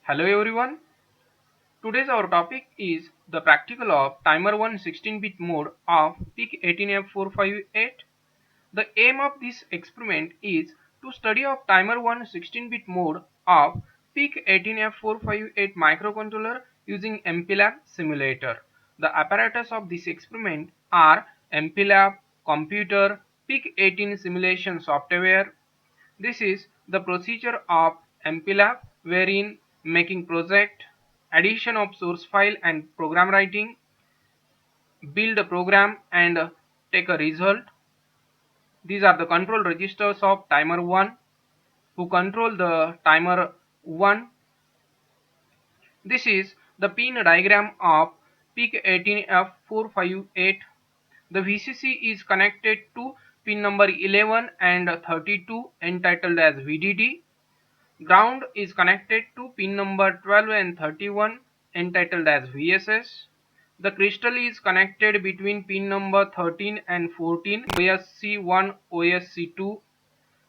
Hello everyone. Today's our topic is the practical of timer 1 16-bit mode of PIC 18F458. The aim of this experiment is to study of timer 1 16-bit mode of PIC 18F458 microcontroller using MPLAB simulator. The apparatus of this experiment are MPLAB, computer, PIC 18 simulation software. This is the procedure of MPLAB wherein making project, addition of source file and program writing, build a program and take a result. These are the control registers of timer 1 who control the timer 1. This is the pin diagram of PIC 18F458. The VCC is connected to pin number 11 and 32 entitled as VDD. Ground is connected to pin number 12 and 31 entitled as VSS. The crystal is connected between pin number 13 and 14 OSC1 OSC2.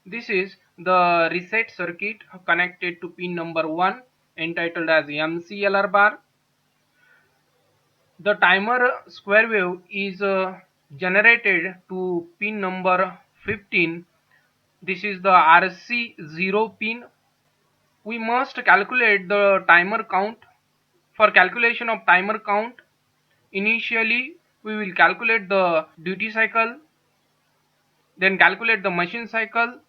This is the reset circuit connected to pin number 1 entitled as MCLR bar. The timer square wave is generated to pin number 15. This is the RC0 pin. We must calculate the timer count. For calculation of timer count, initially we will calculate the duty cycle, then calculate the machine cycle,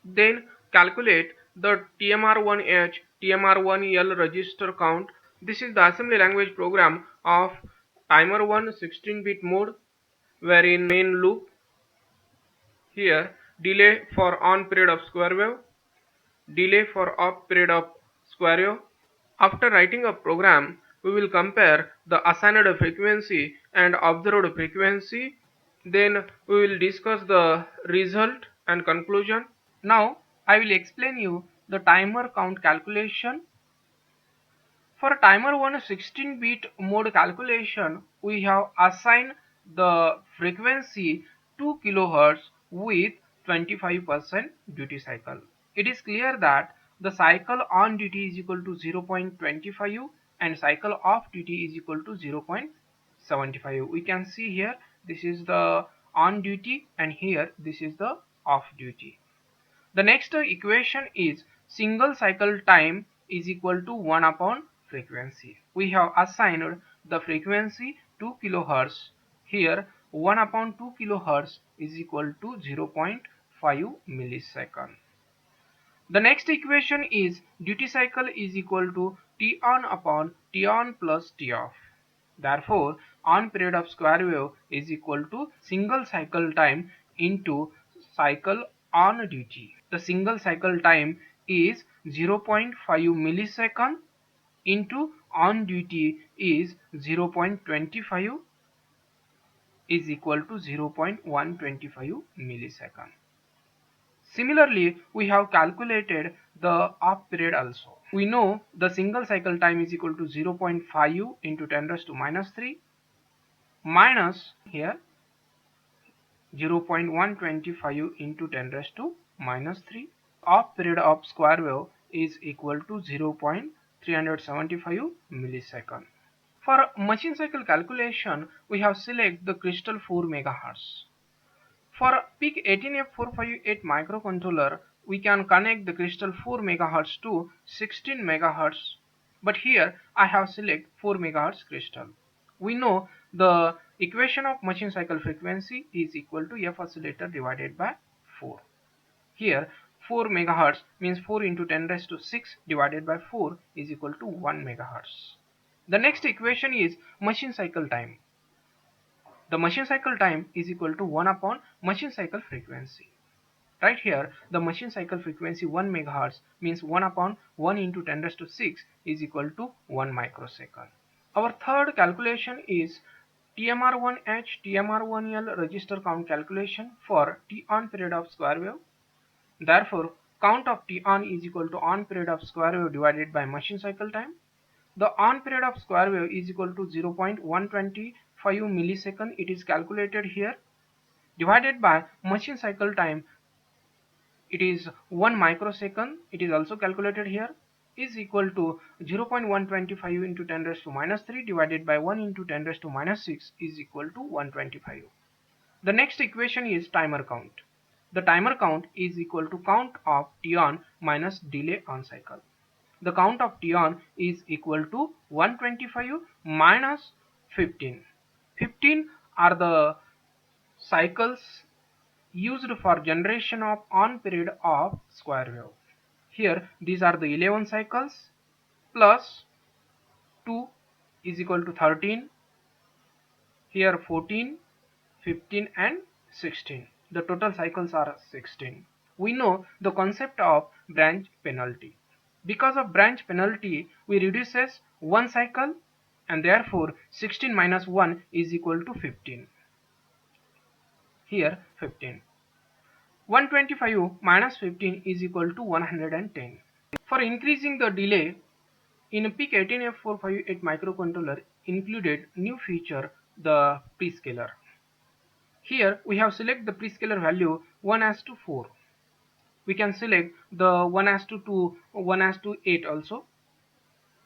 then calculate the TMR1H, TMR1L register count. This is the assembly language program of timer 1 16-bit mode, wherein main loop, here delay for on period of square wave, delay for off period of square wave. After writing a program, we will compare the assigned frequency and observed frequency. Then we will discuss the result and conclusion. Now I will explain you the timer count calculation. For timer 1 16-bit mode calculation, we have assigned the frequency 2 kHz with 25% duty cycle. It is clear that the cycle on duty is equal to 0.25 and cycle off duty is equal to 0.75. We can see here this is the on duty and here this is the off duty. The next equation is single cycle time is equal to 1 upon frequency. We have assigned the frequency 2 kHz. Here 1 upon 2 kHz is equal to 0.5 millisecond. The next equation is duty cycle is equal to T on upon T on plus T off. Therefore, on period of square wave is equal to single cycle time into cycle on duty. The single cycle time is 0.5 millisecond into on duty is 0.25 is equal to 0.125 millisecond. Similarly, we have calculated the off period also. We know the single cycle time is equal to 0.5 into 10 raised to minus 3 minus here 0.125 into 10 raised to minus 3. Off period of square wave is equal to 0.375 millisecond. For machine cycle calculation, we have select the crystal 4 MHz. For PIC 18F458 microcontroller, we can connect the crystal 4 MHz to 16 MHz, but here I have select 4 MHz crystal. We know the equation of machine cycle frequency is equal to F oscillator divided by 4. Here 4 MHz means 4 into 10 raised to 6 divided by 4 is equal to 1 MHz. The next equation is machine cycle time. The machine cycle time is equal to 1 upon machine cycle frequency. Right here, the machine cycle frequency 1 MHz means 1 upon 1 into 10 raised to 6 is equal to 1 microsecond. Our third calculation is TMR1H, TMR1L register count calculation for T on period of square wave. Therefore, count of T on is equal to on period of square wave divided by machine cycle time. The on period of square wave is equal to 0.125 millisecond. It is calculated here, divided by machine cycle time. It is 1 microsecond. It is also calculated here. is equal to 0.125 into 10 raised to minus 3 divided by 1 into 10 raised to minus 6 is equal to 125. The next equation is timer count. The timer count is equal to count of t on minus delay on cycle. The count of t on is equal to 125 minus 15. 15 are the cycles used for generation of on period of square wave. Here these are the 11 cycles plus 2 is equal to 13. Here 14, 15 and 16. The total cycles are 16. We know the concept of branch penalty. Because of branch penalty, we reduces one cycle and therefore 16 minus 1 is equal to 15. Here 15. 125 minus 15 is equal to 110. For increasing the delay, in PIC 18F458 microcontroller included new feature, the prescaler. Here we have select the prescaler value 1 as to 4. We can select the 1 as to 2, 1 as to 8 also.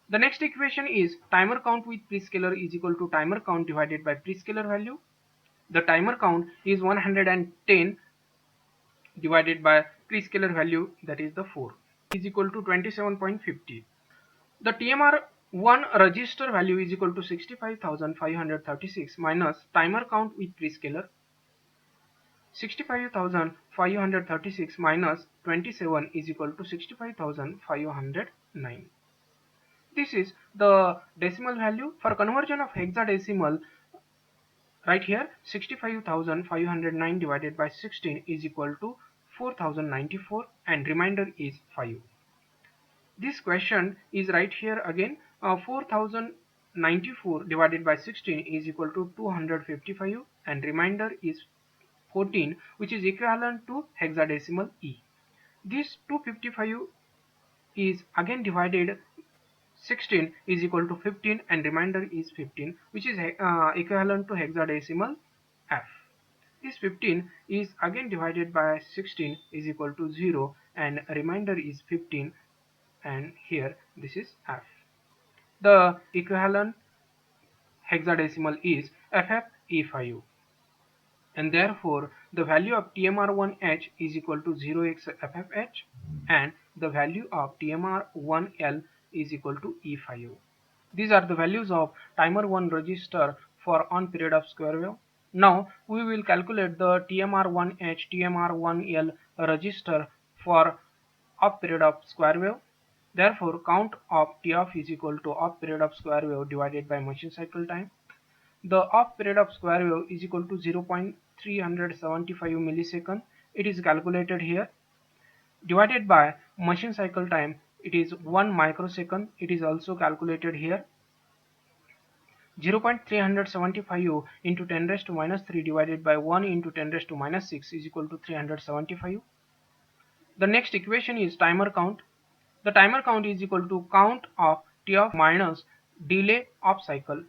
The next equation is timer count with prescaler is equal to timer count divided by prescaler value. The timer count is 110 divided by prescaler value, that is the 4, is equal to 27.50. The TMR1 register value is equal to 65,536 minus timer count with prescaler. 65,536 minus 27 is equal to 65,509. This is the decimal value. For conversion of hexadecimal, right here 65,509 divided by 16 is equal to 4094 and remainder is 5. This question is right here again. 4094 divided by 16 is equal to 255 and remainder is 14, which is equivalent to hexadecimal E. This 255 is again divided 16 is equal to 15 and remainder is 15, which is equivalent to hexadecimal F. This 15 is again divided by 16 is equal to 0 and remainder is 15, and here this is F. The equivalent hexadecimal is FFE5, and therefore the value of TMR1H is equal to 0xFFH and the value of TMR1L is equal to E5. These are the values of timer 1 register for on period of square wave. Now we will calculate the TMR1H, TMR1L register for off period of square wave. Therefore count of T off is equal to off period of square wave divided by machine cycle time. The off period of square wave is equal to 0.375 millisecond. It is calculated here. Divided by machine cycle time, it is 1 microsecond. It is also calculated here. 0.375 into 10 raised to minus 3 divided by 1 into 10 raised to minus 6 is equal to 375. The next equation is timer count. The timer count is equal to count of T off minus delay of cycle.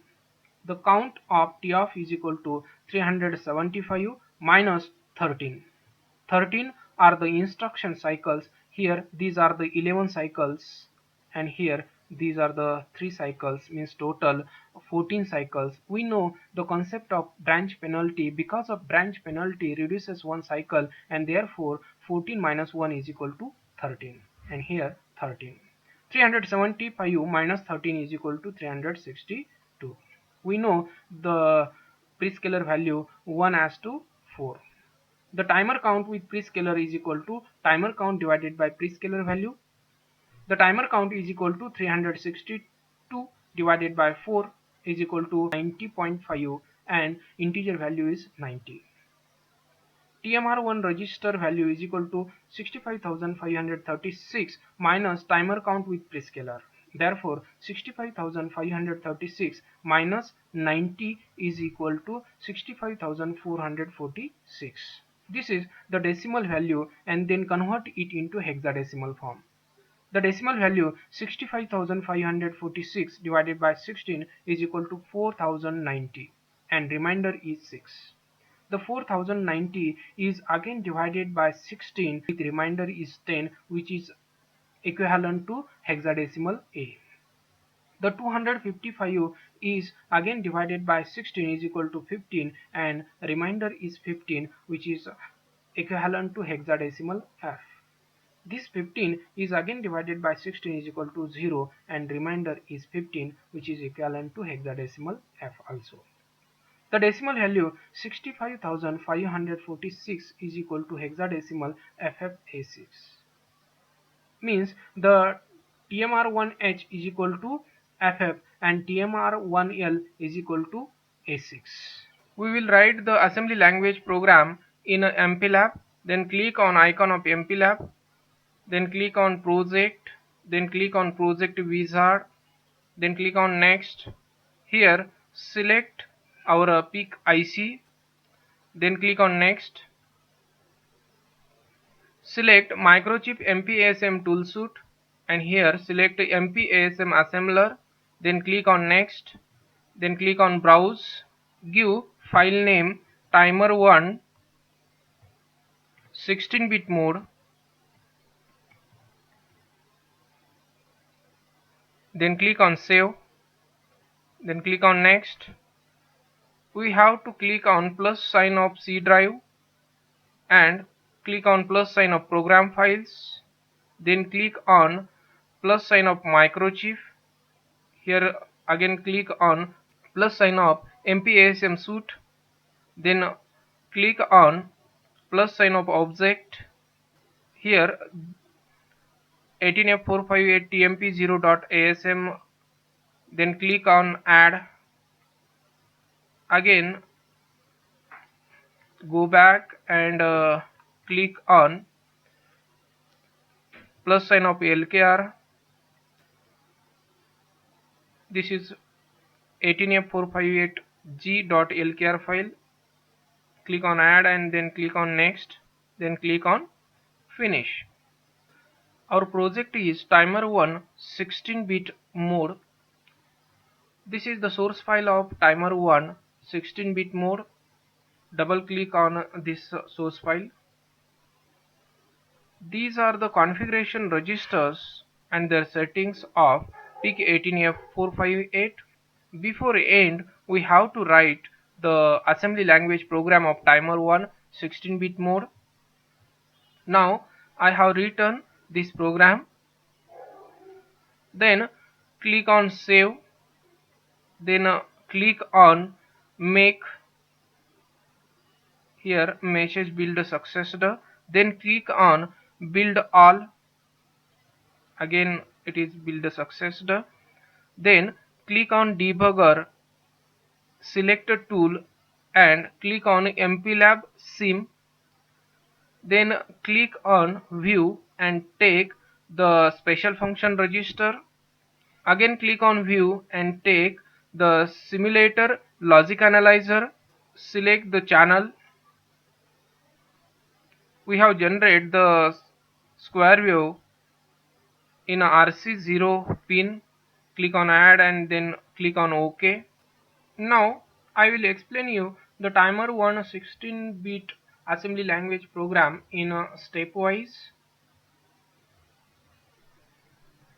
The count of T off is equal to 375 minus 13. 13 are the instruction cycles. Here these are the 11 cycles and here these are the 3 cycles, means total 14 cycles. We know the concept of branch penalty. Because of branch penalty reduces one cycle and therefore 14 minus 1 is equal to 13, and here 13. 375 minus 13 is equal to 362. We know the prescaler value 1 as to 4. The timer count with prescaler is equal to timer count divided by prescaler value. The timer count is equal to 362 divided by 4 is equal to 90.5 and integer value is 90. TMR1 register value is equal to 65,536 minus timer count with prescaler. Therefore 65,536 minus 90 is equal to 65,446. This is the decimal value and then convert it into hexadecimal form. The decimal value 65,546 divided by 16 is equal to 4090 and remainder is 6. The 4090 is again divided by 16 with remainder is 10, which is equivalent to hexadecimal A. The 255 is again divided by 16 is equal to 15, and remainder is 15, which is equivalent to hexadecimal F. This 15 is again divided by 16 is equal to 0, and remainder is 15, which is equivalent to hexadecimal F also. The decimal value 65,546 is equal to hexadecimal FFA6. Means the TMR1H is equal to FF and TMR1L is equal to A6. We will write the assembly language program in MPLAB. Then click on icon of MPLAB. Then click on project. Then click on project wizard. Then click on next. Here select our PIC IC. Then click on next. Select microchip MPASM toolsuit, and here select MPASM assembler. Then click on next. Then click on browse. Give file name timer1 16-bit mode. Then click on save. Then click on next. We have to click on plus sign of C drive and click on plus sign of program files. Then click on plus sign of microchip. Here again click on plus sign of MPASM suite. Then click on plus sign of object. Here 18F458 TMP0.asm. Then click on add. Again go back and click on plus sign of LKR. This is 18F458G.lkr file. Click on add and then click on next. Then click on finish. Our project is timer1 16-bit mode. This is the source file of timer1 16-bit mode. Double click on this source file. These are the configuration registers and their settings of PIC18F458. Before end, we have to write the assembly language program of timer1 16-bit mode. Now I have written this program. Then click on save. Then click on make. Here message build successed. Then click on build all. Again it is build successed. Then click on debugger, select a tool and click on MPLAB sim. Then click on view and take the special function register. Again click on view and take the simulator logic analyzer. Select the channel. We have generated the square wave in a RC0 pin. Click on add and then click on OK. Now I will explain you the timer1 16-bit assembly language program in a stepwise.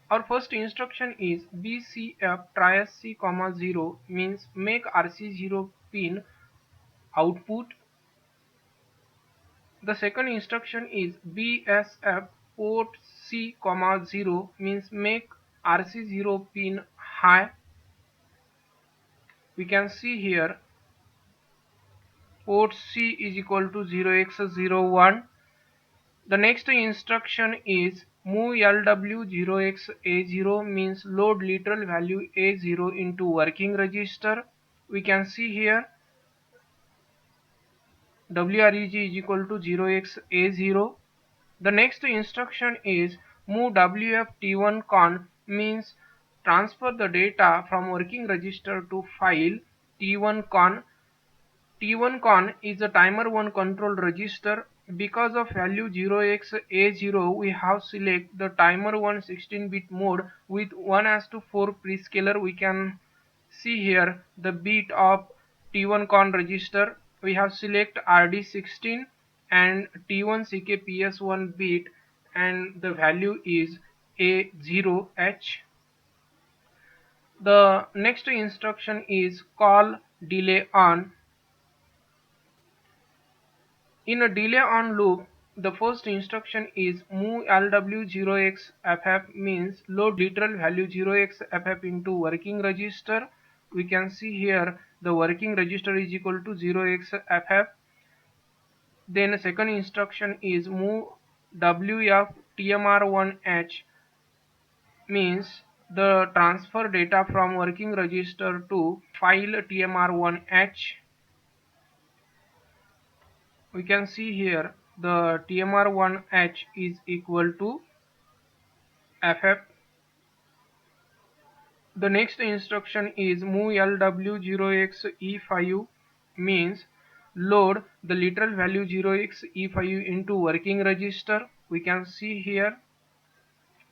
Our first instruction is BCF tries C, 0 means make RC0 pin output. The second instruction is BSF port C, 0 means make RC0 pin high. We can see here port C is equal to 0x01. The next instruction is move LW0xA0 means load literal value A0 into working register. We can see here WREG is equal to 0xA0. The next instruction is move WFT1con means transfer the data from working register to file T1con. T1con is a timer1 control register. Because of value 0xA0, we have select the timer1 16-bit mode with 1:4 prescaler. We can see here the bit of T1con register. We have select RD16 and T1 CKPS1 bit, and the value is A0H. The next instruction is call delay on. In a delay on loop, the first instruction is move LW0xFF, means load literal value 0xFF into working register. We can see here the working register is equal to 0xFF. Then second instruction is move WF TMR1H, means the transfer data from working register to file TMR1H. We can see here the TMR1H is equal to FF. The next instruction is move LW0xE5, means load the literal value 0xE5 into working register. We can see here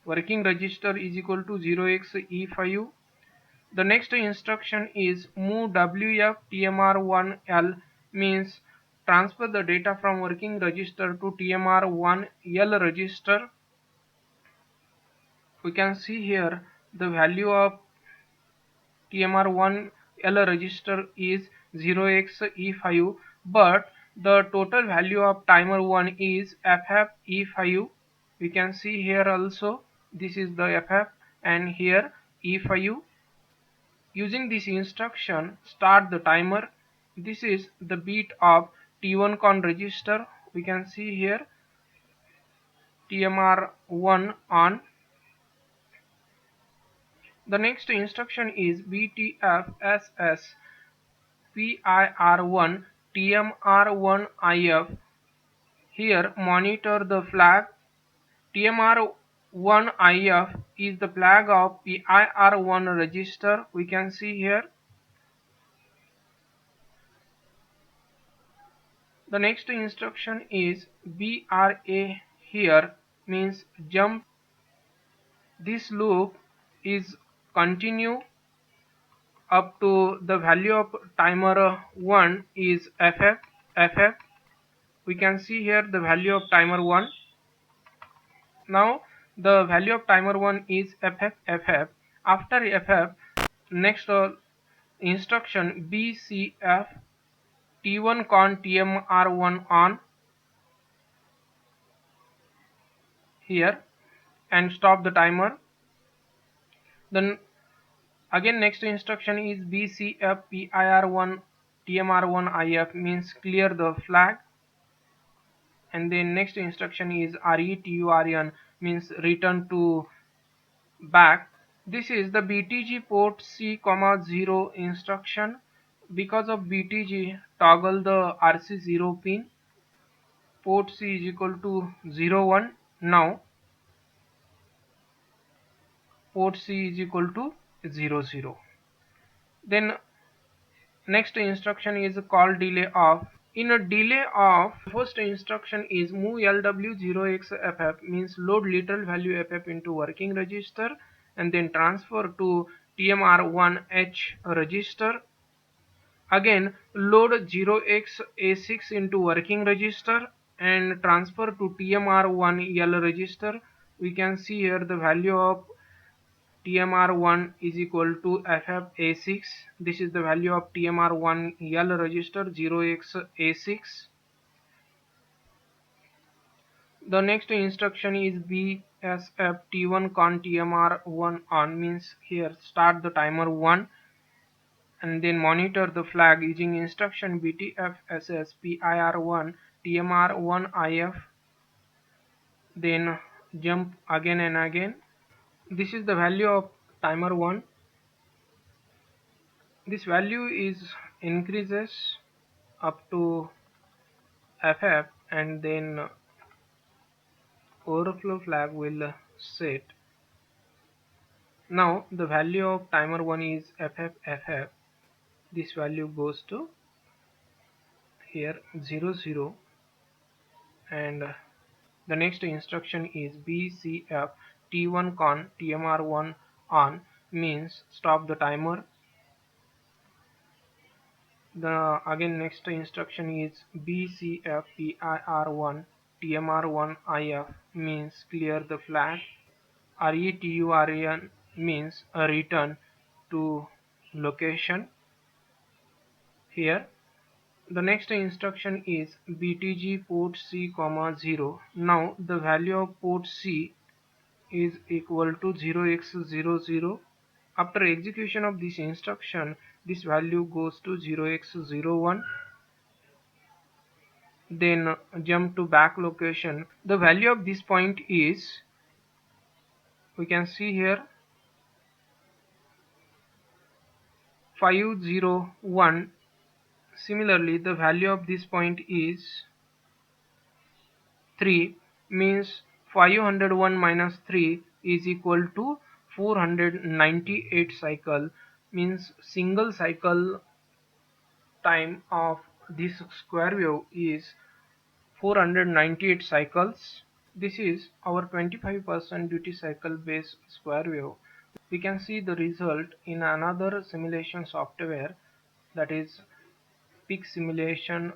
working register is equal to 0xE5. The next instruction is move WF TMR1L, means transfer the data from working register to TMR1L register. We can see here the value of TMR1L register is 0xE5, but the total value of timer 1 is FFE5. We can see here also this is the FF and here E5. Using this instruction, start the timer. This is the bit of T1 con register. We can see here TMR1 on. The next instruction is BTFSS PIR1 TMR1IF. Here monitor the flag. TMR1IF is the flag of PIR1 register. We can see here. The next instruction is BRA, here means jump. This loop is continue up to the value of timer 1 is FF. We can see here the value of timer 1. Now the value of timer 1 is FF. After FF, next instruction BCF T1 con TMR1 on, here, and stop the timer. Then again next instruction is BCF PIR1 TMR1IF, means clear the flag. And then next instruction is RETURN, means return to back. This is the BTG port C, 0 instruction. Because of BTG, toggle the RC0 pin. Port C is equal to 01. Now port C is equal to 00. Then next instruction is call delay off. In a delay off, first instruction is move LW0xFF, means load literal value FF into working register and then transfer to TMR1H register. Again load 0xA6 into working register and transfer to TMR1L register. We can see here the value of TMR1 is equal to FFA6. This is the value of TMR1L register 0xA6. The next instruction is BSF T1 con TMR1 on, means here start the timer 1 and then monitor the flag using instruction BTFSS PIR1 TMR1IF. Then jump again and again. This is the value of timer 1. This value is increases up to FF and then overflow flag will set. Now the value of timer 1 is FFFF. This value goes to here 00, and the next instruction is BCF T1 con TMR1 on, means stop the timer. The again next instruction is BCF PIR1 TMR1IF, means clear the flag. return means a return to location. Here the next instruction is btg port C, 0. Now the value of port C is equal to 0x00. After execution of this instruction, this value goes to 0x01. Then jump to back location. The value of this point is, we can see here, 501. Similarly, the value of this point is 3, means 501 minus 3 is equal to 498 cycle, means single cycle time of this square wave is 498 cycles. This is our 25% duty cycle based square wave. We can see the result in another simulation software, that is PIC Simulation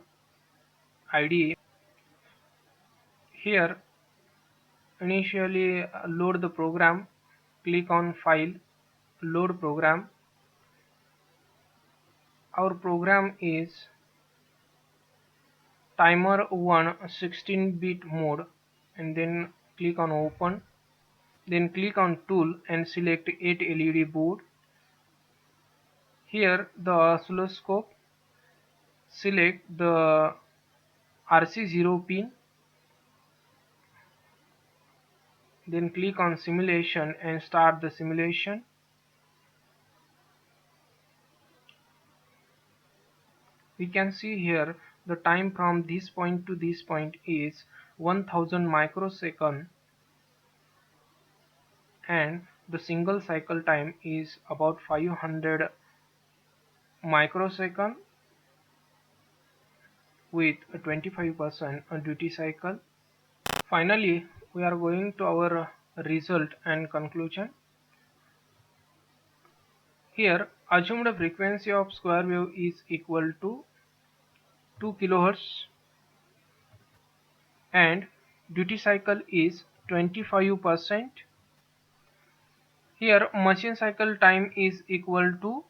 IDE. Here initially load the program, click on file, load program. Our program is timer 1 16-bit mode, and then click on open, then click on tool and select 8 LED board. Here the oscilloscope, select the RC0 pin, then click on simulation and start the simulation. We can see here the time from this point to this point is 1000 microsecond, and the single cycle time is about 500 microsecond with a 25% duty cycle. Finally, we are going to our result and conclusion. Here assumed frequency of square wave is equal to 2 kHz and duty cycle is 25%. Here machine cycle time is equal to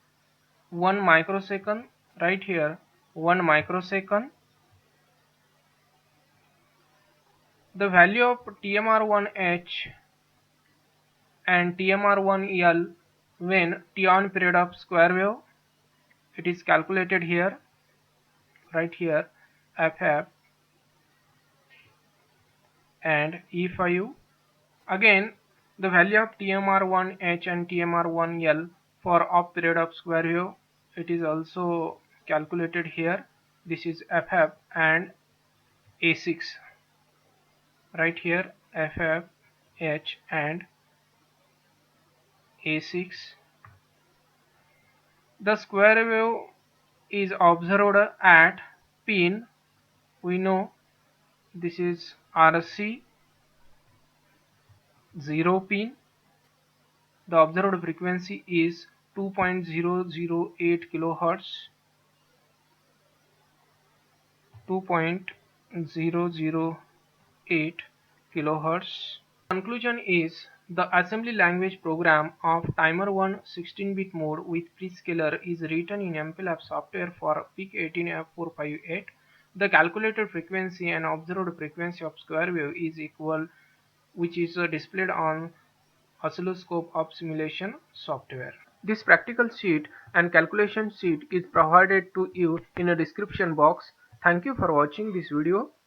1 microsecond, right here 1 microsecond. The value of TMR1H and TMR1L when T on period of square wave, it is calculated here, right here, FF and E5. Again the value of TMR1H and TMR1L for off period of square wave, it is also calculated here. This is FF and A6, right here FF, H and A6. The square wave is observed at pin, we know this is RC 0 pin. The observed frequency is 2.008 kilohertz, 2.008 kilohertz. Conclusion is the assembly language program of timer 1 16-bit mode with prescaler is written in MPLAB software for PIC18F458. The calculated frequency and observed frequency of square wave is equal, which is displayed on oscilloscope of simulation software. This practical sheet and calculation sheet is provided to you in a description box. Thank you for watching this video.